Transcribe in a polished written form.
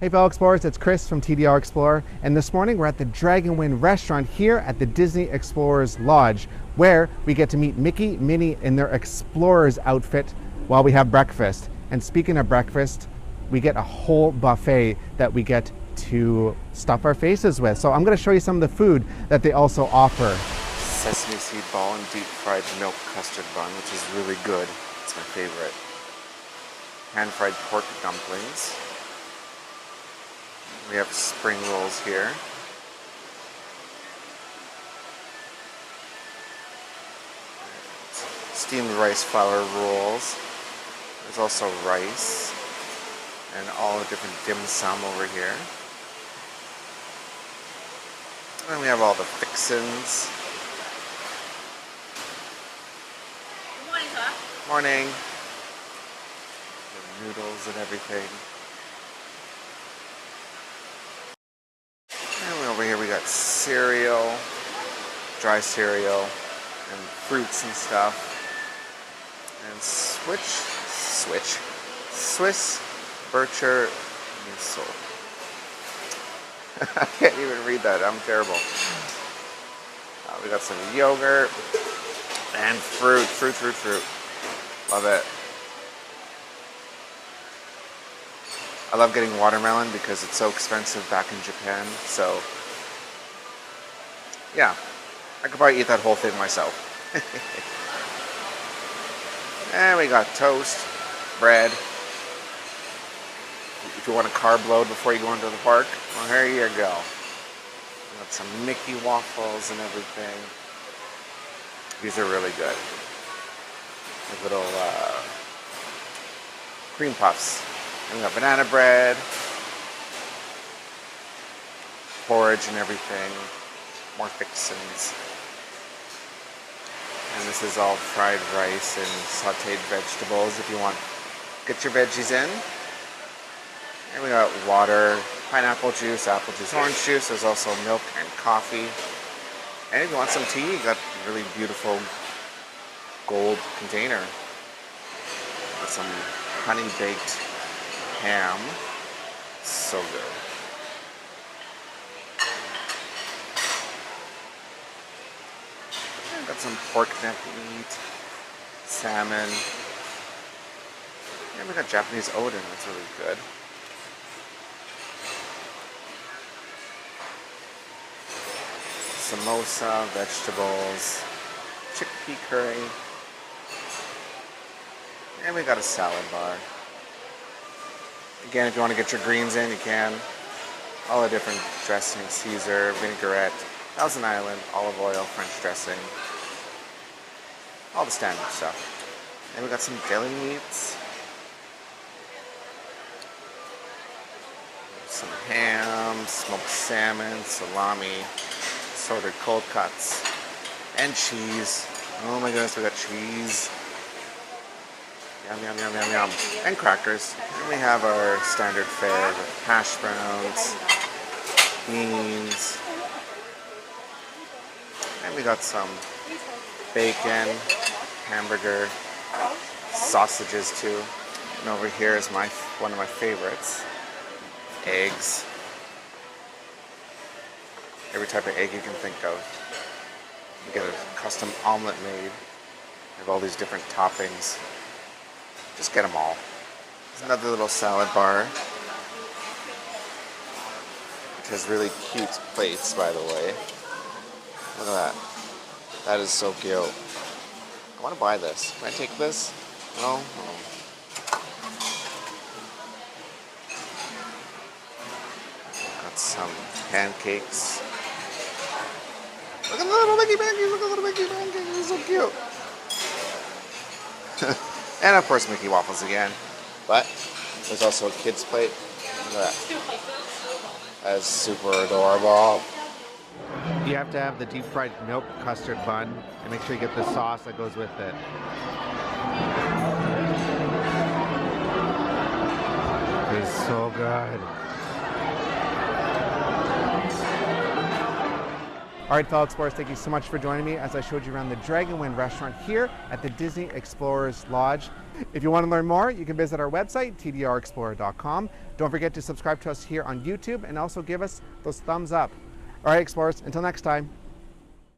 Hey fellow explorers, it's Chris from TDR Explorer, and this morning we're at the Dragon Wind restaurant here at the Disney Explorers Lodge, where we get to meet Mickey, Minnie in their Explorers outfit while we have breakfast. And speaking of breakfast, we get a whole buffet that we get to stuff our faces with. So I'm going to show you some of the food that they also offer. Sesame seed ball and deep fried milk custard bun, which is really good. It's my favorite. Pan fried pork dumplings. We have spring rolls here. Steamed rice flour rolls. There's also rice and all the different dim sum over here. And then we have all the fixins. Good morning, sir. Morning. The noodles and everything. And over here we got cereal, dry cereal, and fruits and stuff. And Swiss Bircher miso. I can't even read that, I'm terrible. We got some yogurt and fruit. Love it. I love getting watermelon because it's so expensive back in Japan, so yeah, I could probably eat that whole thing myself. And we got toast, bread. If you want a carb load before you go into the park, well, here you go. We got some Mickey waffles and everything. These are really good. Like little cream puffs. And we got banana bread, porridge and everything, more fixins. And this is all fried rice and sauteed vegetables if you want. Get your veggies in. And we got water, pineapple juice, apple juice, orange juice. There's also milk and coffee. And if you want some tea, you got a really beautiful gold container with some honey baked ham. So good. Got some pork neck meat, salmon. And we got Japanese oden, that's really good. Samosa, vegetables, chickpea curry. And we got a salad bar. Again, if you want to get your greens in, you can. All the different dressings, Caesar, vinaigrette, Thousand Island, olive oil, French dressing. All the standard stuff. And we got some deli meats. Some ham, smoked salmon, salami, assorted cold cuts, and cheese. Oh my goodness, we got cheese. Yum, yum, yum, yum, yum. And crackers. And we have our standard fare with hash browns, beans. And we got some bacon, hamburger, sausages too. And over here is one of my favorites. Eggs. Every type of egg you can think of. You get a custom omelet made. You have all these different toppings. Just get them all. There's another little salad bar, which has really cute plates, by the way. Look at that. That is so cute. I want to buy this. Can I take this? No? Oh. Got some pancakes. Look at the little Mickey pancakes. Look at the little Mickey pancakes. They're so cute. And of course Mickey waffles again. But there's also a kid's plate. Look at that. That is super adorable. You have to have the deep fried milk custard bun, and make sure you get the sauce that goes with it. It's so good. All right, fellow explorers, thank you so much for joining me as I showed you around the Dragon Wind restaurant here at the Disney Explorers Lodge. If you want to learn more, you can visit our website, tdrexplorer.com. Don't forget to subscribe to us here on YouTube and also give us those thumbs up. All right, explorers, until next time.